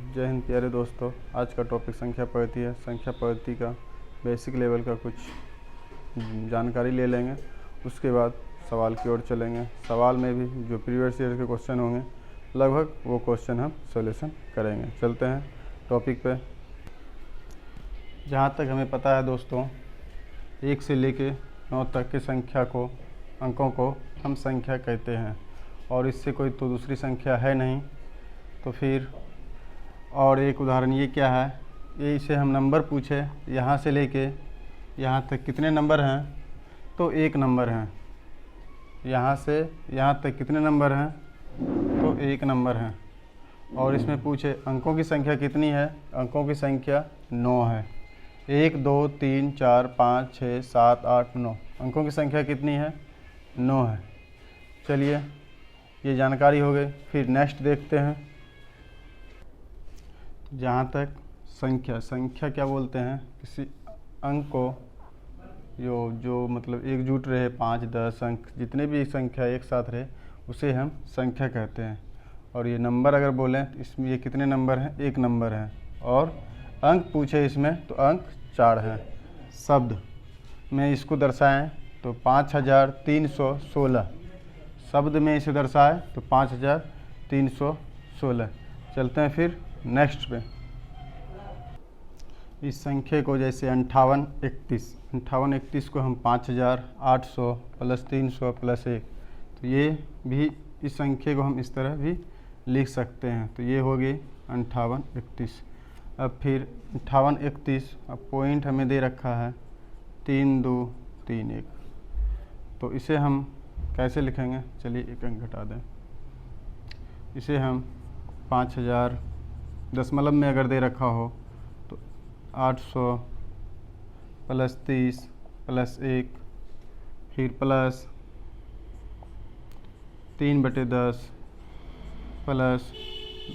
जय हिंद प्यारे दोस्तों। आज का टॉपिक संख्या पद्धति है। संख्या पद्धति का बेसिक लेवल का कुछ जानकारी ले लेंगे, उसके बाद सवाल की ओर चलेंगे। सवाल में भी जो प्रीवियस ईयर के क्वेश्चन होंगे लगभग वो क्वेश्चन हम सॉल्यूशन करेंगे। चलते हैं टॉपिक पे। जहाँ तक हमें पता है दोस्तों, 1 से लेके 9 तक की संख्या को, अंकों को हम संख्या कहते हैं और इससे कोई तो दूसरी संख्या है नहीं। तो फिर और एक उदाहरण ये क्या है, ये इसे हम नंबर पूछे, यहाँ से लेके यहाँ तक कितने नंबर हैं, तो 1 नंबर हैं। यहाँ से यहाँ तक कितने नंबर हैं, तो 1 नंबर हैं। और इसमें पूछे अंकों की संख्या कितनी है, अंकों की संख्या 9 है। 1 2 3 4 5 6 7 8 9 अंकों की संख्या कितनी है, 9 है। चलिए ये जानकारी हो गई। फिर नेक्स्ट देखते हैं। जहाँ तक संख्या क्या बोलते हैं, किसी अंक को जो मतलब एकजुट रहे, 5 10 अंक जितने भी संख्या एक साथ रहे उसे हम संख्या कहते हैं। और ये नंबर अगर बोलें तो इसमें ये कितने नंबर हैं, 1 नंबर है। और अंक पूछे इसमें तो अंक 4 हैं। शब्द में इसको दर्शाएं तो 5316, शब्द में इसे दर्शाएं तो 5316। चलते हैं फिर नेक्स्ट पे। इस संख्या को जैसे 5831 को हम 5800 प्लस 300 प्लस 1, तो ये भी इस संख्या को हम इस तरह भी लिख सकते हैं। तो ये हो गई 5831। अब फिर 5831, अब पॉइंट हमें दे रखा है 3231, तो इसे हम कैसे लिखेंगे, चलिए 1 अंक घटा दें। इसे हम 5000 दशमलव में अगर दे रखा हो तो 800 प्लस 30 प्लस 1, फिर प्लस 3/10 प्लस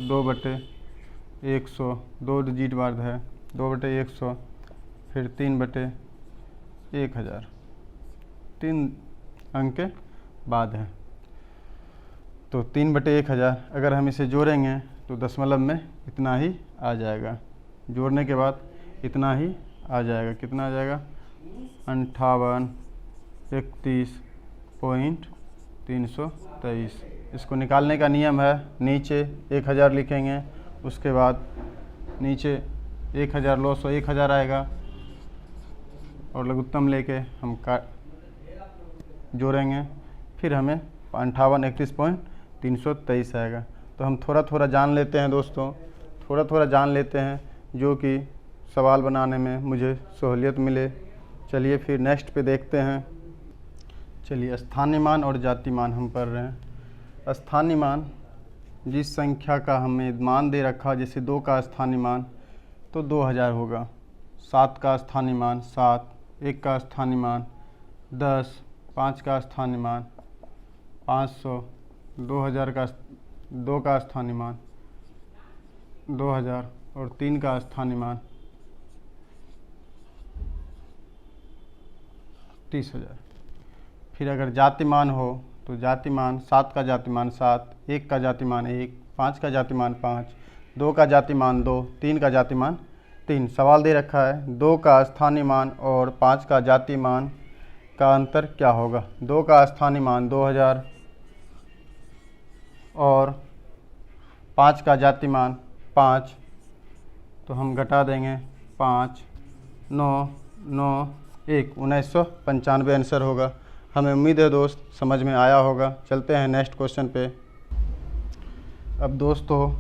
2/100, 2 डिजिट बाद है 2/100, फिर 3/1000, 3 अंक के बाद है। तो 3/1000 अगर हम इसे जोड़ेंगे तो दशमलव में इतना ही आ जाएगा। जोड़ने के बाद इतना ही आ जाएगा। कितना आ जाएगा, 5831.323। इसको निकालने का नियम है, नीचे 1000 लिखेंगे, उसके बाद नीचे 1000 लॉस 1000 आएगा और लघुत्तम लेके हम जोड़ेंगे, फिर हमें 5831.323 आएगा। तो हम थोड़ा थोड़ा जान लेते हैं दोस्तों, थोड़ा थोड़ा जान लेते हैं जो कि सवाल बनाने में मुझे सहूलियत मिले। चलिए फिर नेक्स्ट पे देखते हैं। चलिए स्थानीय मान और जाति मान हम पढ़ रहे हैं। स्थानीय मान, जिस संख्या का हमें मान दे रखा, जैसे 2 का स्थानीय मान तो 2000 होगा, 7 का स्थानीय मान 7, 1 का स्थानीय मान 10, 5 का स्थानीय मान 500, 2000 का 2 का स्थानीय मान 2000 और 3 का स्थानीय मान 30,000। फिर अगर जाति मान हो तो जाति मान 7 का जाति मान 7, 1 का जाति मान 1, 5 का जाति मान 5, 2 का जाति मान 2, 3 का जाति मान 3। सवाल दे रखा है 2 का स्थानीय मान और 5 का जाति मान का अंतर क्या होगा। 2 का स्थानीय मान 2000 और 5 का जाति मान 5, तो हम घटा देंगे 5 9 9 1 1995 आंसर होगा। हमें उम्मीद है दोस्त समझ में आया होगा। चलते हैं नेक्स्ट क्वेश्चन पे। अब दोस्तों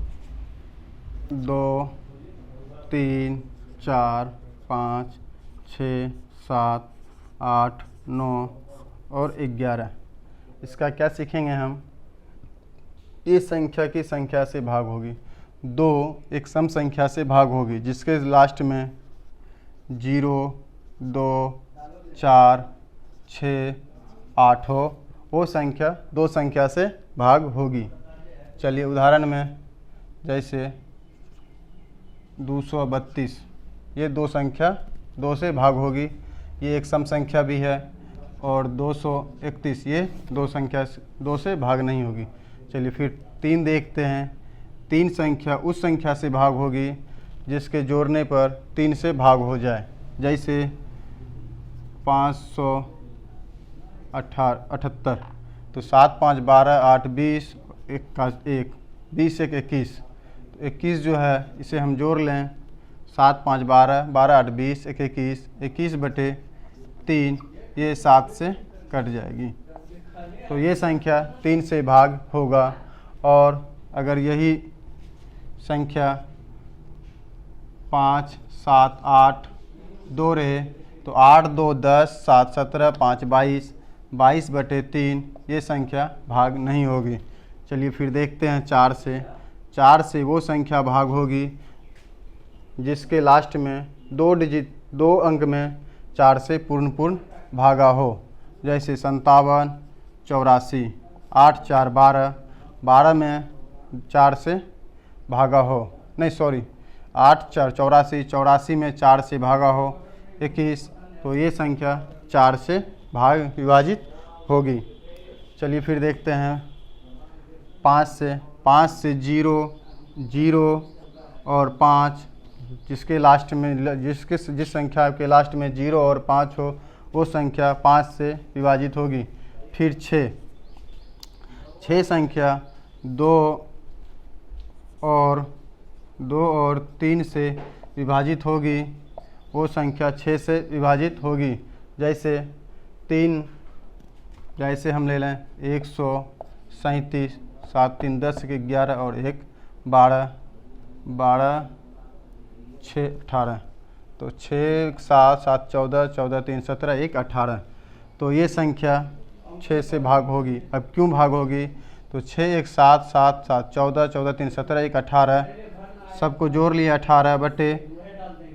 2 3 4 5 6 7 8 9 और 11, इसका क्या सीखेंगे हम। ये संख्या की संख्या से भाग होगी, 2 एक सम संख्या से भाग होगी जिसके लास्ट में 0 2 4 6 8 हो, वो संख्या 2 संख्या से भाग होगी। चलिए उदाहरण में जैसे 232, ये 2 संख्या 2 से भाग होगी, ये एक सम संख्या भी है। और 231 ये 2 संख्या 2 से भाग नहीं होगी। चलिए फिर 3 देखते हैं। तीन संख्या उस संख्या से भाग होगी जिसके जोड़ने पर 3 से भाग हो जाए। जैसे 578, तो 7 5 12 8 20 1 20 1 21, तो 21 जो है इसे हम जोड़ लें। 7 5 12 12 8 20 1 21, 21 बटे 3, ये 7 से कट जाएगी। तो ये संख्या 3 से भाग होगा। और अगर यही संख्या 5 7 8 2 रहे तो 8 2 10 7 17 5 22, 22 बटे 3, ये संख्या भाग नहीं होगी। चलिए फिर देखते हैं 4 से। 4 से वो संख्या भाग होगी जिसके लास्ट में 2 अंक में 4 से पूर्ण भागा हो। जैसे 57 84, 8 4 12, 12 में 4 से भागा हो, नहीं सॉरी 8 4 84, 84 में 4 से भागा हो 21, तो ये संख्या 4 से विभाजित होगी। चलिए फिर देखते हैं 5 से। 5 से 0 0 और 5, जिसके लास्ट में जिस संख्या के लास्ट में 0 और 5 हो वो संख्या 5 से विभाजित होगी। फिर 6 संख्या 2 और 3 से विभाजित होगी, वो संख्या 6 से विभाजित होगी। जैसे हम ले लें 137, 7 3 10 के 11 और 1 12, 12 6 18, तो 6 7 7 14, 14 3 17, 1 18, तो ये संख्या 6 से भाग होगी। अब क्यों भाग होगी? तो 6 1 7 7 7 14, 14 3 17, 1 18, सबको जोड़ लिए 18 बटे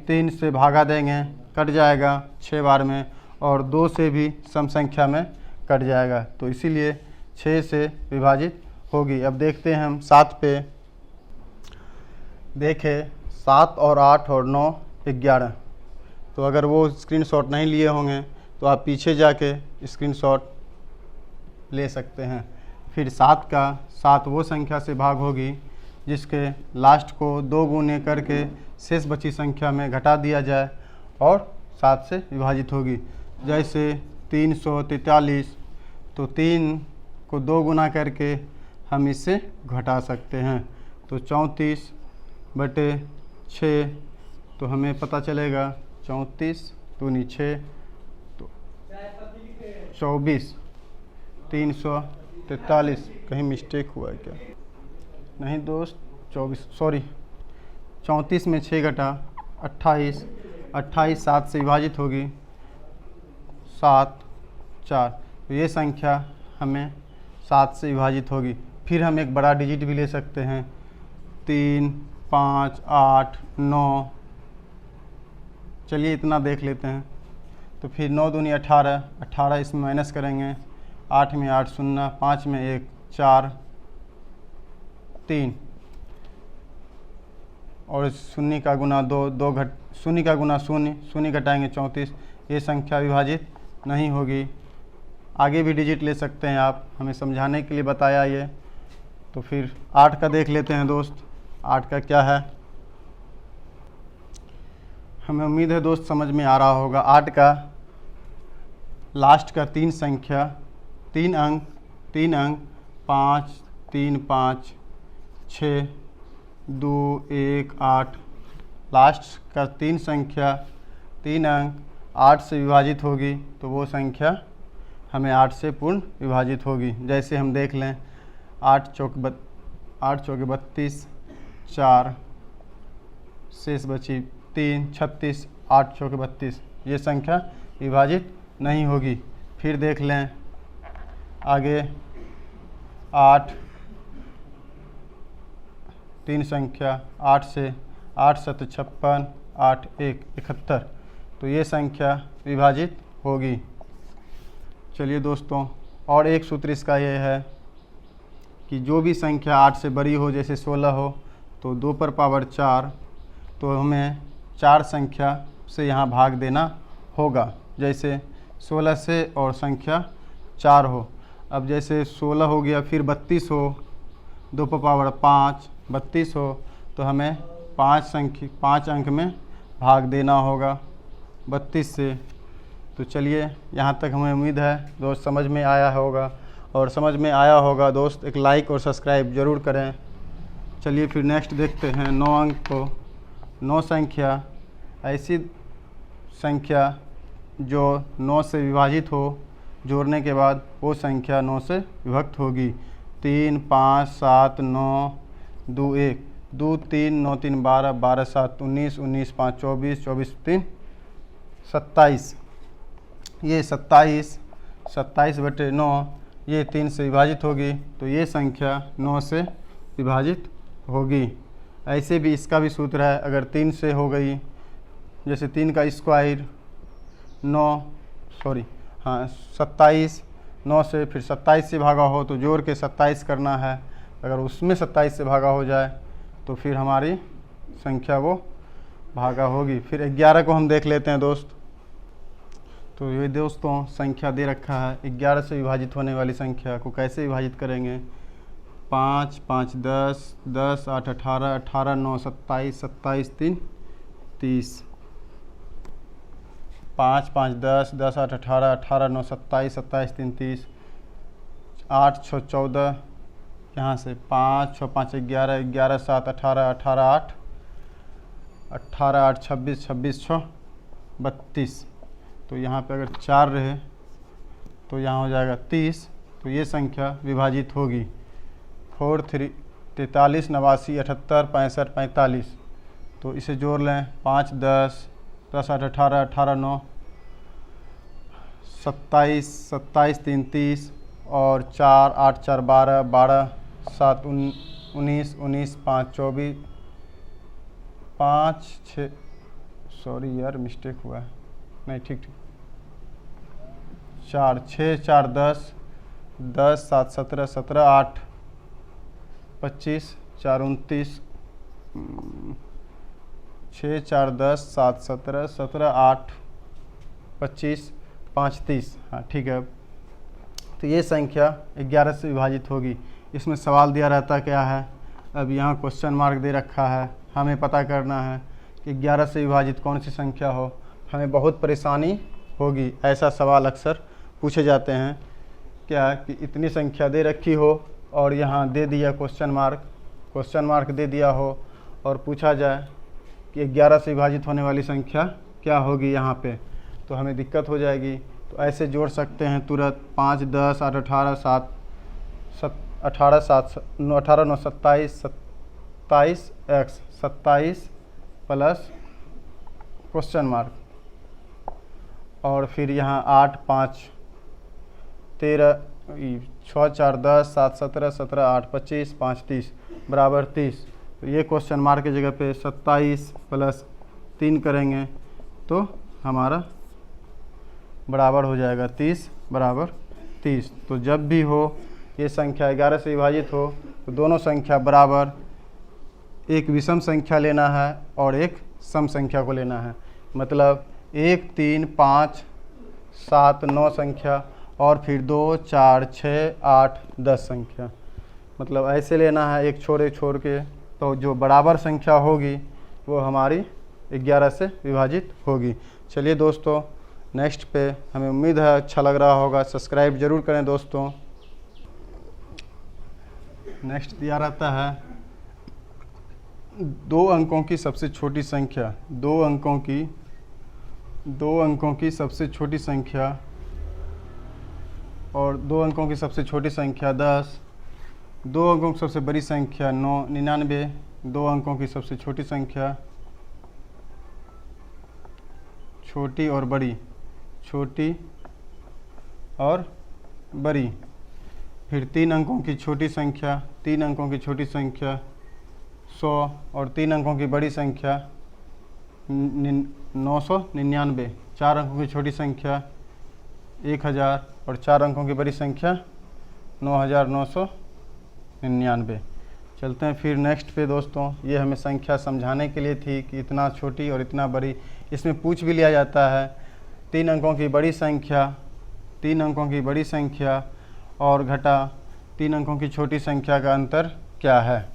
3 से भागा देंगे, कट जाएगा 6 बार में, और 2 से भी सम संख्या में कट जाएगा, तो इसीलिए 6 से विभाजित होगी। अब देखते हैं हम 7 पे। देखें 7 और 8 और 9 11, तो अगर वो स्क्रीनशॉट नहीं लिए होंगे तो आप पीछे जाके स्क्रीनशॉट ले सकते हैं। फिर 7 वो संख्या से भाग होगी जिसके लास्ट को 2 गुने करके शेष बची संख्या में घटा दिया जाए और 7 से विभाजित होगी। जैसे 343, तो 3 को 2 गुना करके हम इससे घटा सकते हैं, तो 34 बटे 6, तो हमें पता चलेगा 34 दूनी 6, तो 24, 343, कहीं मिस्टेक हुआ है क्या? नहीं दोस्त, 34 में 6 घटा 28, 7 से विभाजित होगी, 7 4, तो ये संख्या हमें 7 से विभाजित होगी। फिर हम एक बड़ा डिजिट भी ले सकते हैं, 3 5 8 9, चलिए इतना देख लेते हैं। तो फिर 9 दूनी 18, 18 इसमें माइनस करेंगे, 8 में 8 शून्य, 5 में 1 4 3, और शून्य का गुना 2 शून्य का गुना शून्य घटाएंगे 34, ये संख्या विभाजित नहीं होगी। आगे भी डिजिट ले सकते हैं आप, हमें समझाने के लिए बताया ये। तो फिर 8 का देख लेते हैं दोस्त, 8 का क्या है, हमें उम्मीद है दोस्त समझ में आ रहा होगा। 8 का लास्ट का 3 संख्या 3 अंक 5 3 5 6 2 1 8, लास्ट का 3 संख्या 3 अंक 8 से विभाजित होगी, तो वो संख्या हमें 8 से पूर्ण विभाजित होगी। जैसे हम देख लें 8 चौक 32, 4 शेष बची 3 36, 8 चौक 32, ये संख्या विभाजित नहीं होगी। फिर देख लें आगे 8 3 संख्या 8 से 8 7 56, 8 1 71, तो ये संख्या विभाजित होगी। चलिए दोस्तों, और एक सूत्र इसका ये है कि जो भी संख्या 8 से बड़ी हो, जैसे 16 हो तो 2 पर पावर 4, तो हमें 4 संख्या से यहाँ भाग देना होगा। जैसे 16 से और संख्या 4 हो, अब जैसे 16 हो गया, फिर 32 हो, 2 पर पावर 5, 32 हो तो हमें 5 अंक में भाग देना होगा 32 से। तो चलिए, यहाँ तक हमें उम्मीद है दोस्त समझ में आया होगा, और समझ में आया होगा दोस्त एक लाइक और सब्सक्राइब ज़रूर करें। चलिए फिर नेक्स्ट देखते हैं 9 अंक को। 9 संख्या ऐसी संख्या जो 9 से विभाजित हो, जोड़ने के बाद वो संख्या 9 से विभक्त होगी। 3, 5, 7, 9, 2, 1, 2, 3, 9, 3, 12, 12, 7, 19, 19, 5, 24, 24, 3, 27। ये 27/9 ये 3 से विभाजित होगी, तो ये संख्या 9 से विभाजित होगी। ऐसे भी इसका भी सूत्र है, अगर 3 से हो गई, जैसे 3 का स्क्वायर 27, 9 से फिर 27 से भागा हो तो जोड़ के 27 करना है। अगर उसमें 27 से भागा हो जाए तो फिर हमारी संख्या वो भागा होगी। फिर 11 को हम देख लेते हैं दोस्त। तो ये दोस्तों संख्या दे रखा है, 11 से विभाजित होने वाली संख्या को कैसे विभाजित करेंगे। 5, 5, 10, 10, 8, 18, 18, 9, 27, 27, 3, 30। 5, 5, 10, 10, 8, 18, 18, 9, 27, 27, 3, 30। 8, 6, 14, यहाँ से 5, 6, 5, 11, 11, 7, 18, 18, 8, 18, 8, 26, 26, 6, 32। तो यहाँ पे अगर 4 रहे तो यहाँ हो जाएगा 30। तो ये संख्या विभाजित होगी। 4, 3, 43, 89, 78, 65, 45। तो इसे जोड़ लें। 5, 10, 10, 8, 18, 18, 9, 27, 27, 3, 30 और 4, 8, 4, 12, 12, 7, 19, 19, 5, 24, 5, 6, सॉरी यार मिस्टेक हुआ है, नहीं ठीक 4, 6, 4, 10, 10, 7, 17, 17, 8, 25, 4, 29, 6, 4, 10, 7, 17, 17, 8, 25, 5, 30। हाँ ठीक है। तो ये संख्या 11 से विभाजित होगी। इसमें सवाल दिया रहता क्या है, अब यहाँ क्वेश्चन मार्क दे रखा है, हमें पता करना है कि 11 से विभाजित कौन सी संख्या हो। हमें बहुत परेशानी होगी, ऐसा सवाल अक्सर पूछे जाते हैं क्या कि इतनी संख्या दे रखी हो और यहाँ दे दिया क्वेश्चन मार्क दे दिया हो और पूछा जाए कि 11 से विभाजित होने वाली संख्या क्या होगी यहाँ पे, तो हमें दिक्कत हो जाएगी। तो ऐसे जोड़ सकते हैं तुरंत। 5, 10, 8, 18, 7, 18, 7, 18, 9, 27, 27 x 27 प्लस क्वेश्चन मार्क, और फिर यहाँ 8, 5, 13, 6, 4, 10, 7, 17, 17, 8, 25, 5, 30 बराबर 30। तो ये क्वेश्चन मार्क की जगह पे 27 प्लस 3 करेंगे तो हमारा बराबर हो जाएगा 30 बराबर 30। तो जब भी हो ये संख्या 11 से विभाजित हो तो दोनों संख्या बराबर, एक विषम संख्या लेना है और एक सम संख्या को लेना है। मतलब 1, 3, 5, 7, 9 संख्या और फिर 2, 4, 6, 8, 10 संख्या, मतलब ऐसे लेना है एक छोड़ के। तो जो बराबर संख्या होगी वो हमारी 11 से विभाजित होगी। चलिए दोस्तों, नेक्स्ट पे हमें उम्मीद है अच्छा लग रहा होगा, सब्सक्राइब ज़रूर करें दोस्तों। नेक्स्ट दिया रहता है 2 अंकों की सबसे छोटी संख्या। 2 अंकों की सबसे छोटी संख्या और 2 अंकों की सबसे छोटी संख्या 10, 2 अंकों की सबसे बड़ी संख्या 9, 99, 2 अंकों की सबसे छोटी संख्या, छोटी और बड़ी, छोटी और बड़ी, फिर 3 अंकों की छोटी संख्या, 3 अंकों की छोटी संख्या 100 और 3 अंकों की बड़ी संख्या 999, 4 अंकों की छोटी संख्या 1000 और 4 अंकों की बड़ी संख्या 9999। चलते हैं फिर नेक्स्ट पे दोस्तों। ये हमें संख्या समझाने के लिए थी कि इतना छोटी और इतना बड़ी। इसमें पूछ भी लिया जाता है 3 अंकों की बड़ी संख्या, 3 अंकों की बड़ी संख्या और घटा 3 अंकों की छोटी संख्या का अंतर क्या है।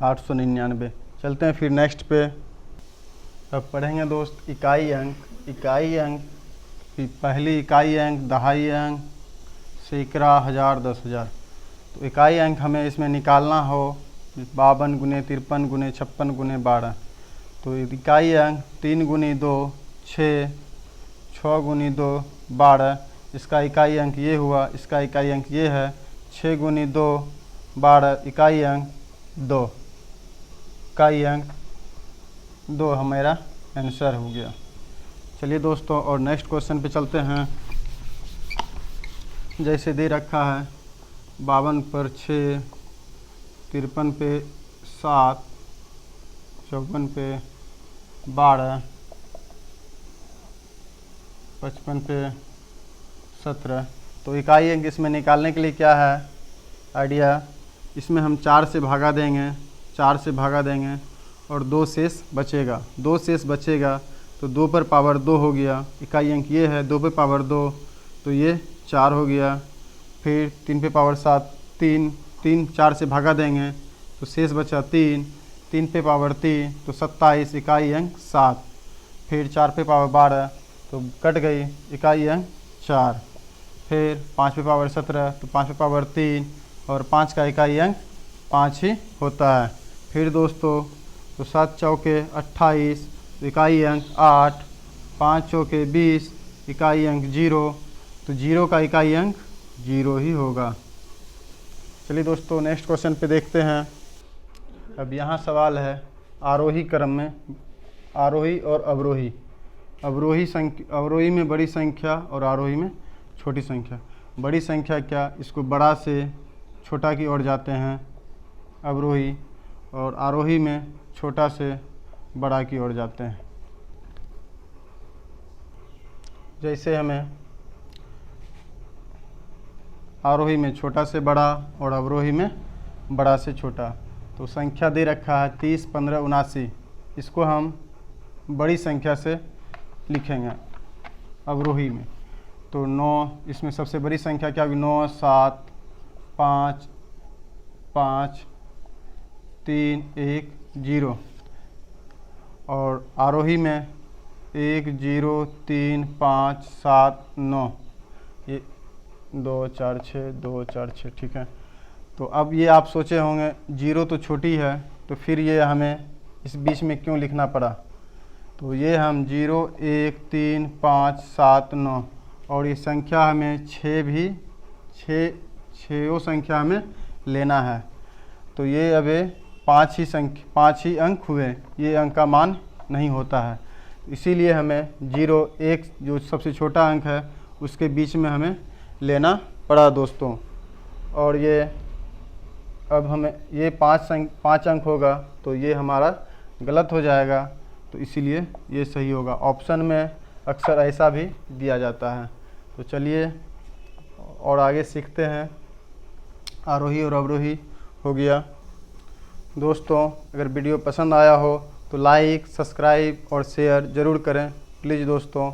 899। चलते हैं फिर नेक्स्ट पे। अब पढ़ेंगे दोस्त इकाई अंक। इकाई अंक, पहली इकाई अंक, दहाई अंक, सैकड़ा, हज़ार, 10,000। तो इकाई अंक हमें इसमें निकालना हो 52 गुने 53 गुने 56 गुने 12। तो इकाई अंक 3 गुनी 2 6, 6 गुनी 2 12। इसका इकाई अंक ये हुआ, इसका इकाई अंक ये है 6 गुनी 2 12, इकाई अंक 2। इकाई अंक 2 हमारा आंसर हो गया। चलिए दोस्तों और नेक्स्ट क्वेश्चन पे चलते हैं। जैसे दे रखा है 52 पर 6, 53 पे 7, 54 पे 12, 55 पे 17। तो इकाई अंक इसमें निकालने के लिए क्या है आइडिया, इसमें हम 4 से भागा देंगे, 4 से भागा देंगे और 2 शेष बचेगा। 2 शेष बचेगा तो 2 पर पावर 2 हो गया। इकाई अंक ये है 2 पर पावर 2, तो ये 4 हो गया। फिर 3 पे पावर 7, 3 4 से भागा देंगे तो शेष बचा 3, 3 पे पावर 3 तो 27, इकाई अंक 7। फिर 4 पे पावर 12 तो कट गई, इकाई अंक 4। फिर 5 पे पावर 17 तो 5 पे पावर 3 और 5 का इकाई अंक 5 ही होता है। फिर दोस्तों तो 7 चौके 28, इकाई अंक 8, 5 चौके 20, इकाई अंक 0। तो 0 का इकाई अंक 0 ही होगा। चलिए दोस्तों नेक्स्ट क्वेश्चन पे देखते हैं। अब यहाँ सवाल है आरोही क्रम में, आरोही और अवरोही। अवरोही में बड़ी संख्या और आरोही में छोटी संख्या। बड़ी संख्या क्या, इसको बड़ा से छोटा की ओर जाते हैं अवरोही, और आरोही में छोटा से बड़ा की ओर जाते हैं। जैसे हमें आरोही में छोटा से बड़ा और अवरोही में बड़ा से छोटा। तो संख्या दे रखा है 30, 15, 79। इसको हम बड़ी संख्या से लिखेंगे अवरोही में। तो 9, इसमें सबसे बड़ी संख्या क्या होगी, 9, 7, 5, 5, 3, 1, 0। और आरोही में 1, 0, 3, 5, 7, 9, ये 2, 4, 6, 2, 4, 6, ठीक है। तो अब ये आप सोचे होंगे 0 तो छोटी है, तो फिर ये हमें इस बीच में क्यों लिखना पड़ा। तो ये हम 0, 1, 3, 5, 7, 9 और ये संख्या हमें 6 भी 6 संख्या हमें लेना है। तो ये अबे 5 ही अंक हुए, ये अंक का मान नहीं होता है। इसीलिए हमें 0, 1 जो सबसे छोटा अंक है उसके बीच में हमें लेना पड़ा दोस्तों। और ये अब हमें ये 5 अंक होगा तो ये हमारा गलत हो जाएगा, तो इसीलिए ये सही होगा। ऑप्शन में अक्सर ऐसा भी दिया जाता है। तो चलिए और आगे सीखते हैं। आरोही और अवरोही हो गया। दोस्तों अगर वीडियो पसंद आया हो तो लाइक, सब्सक्राइब और शेयर ज़रूर करें प्लीज़ दोस्तों।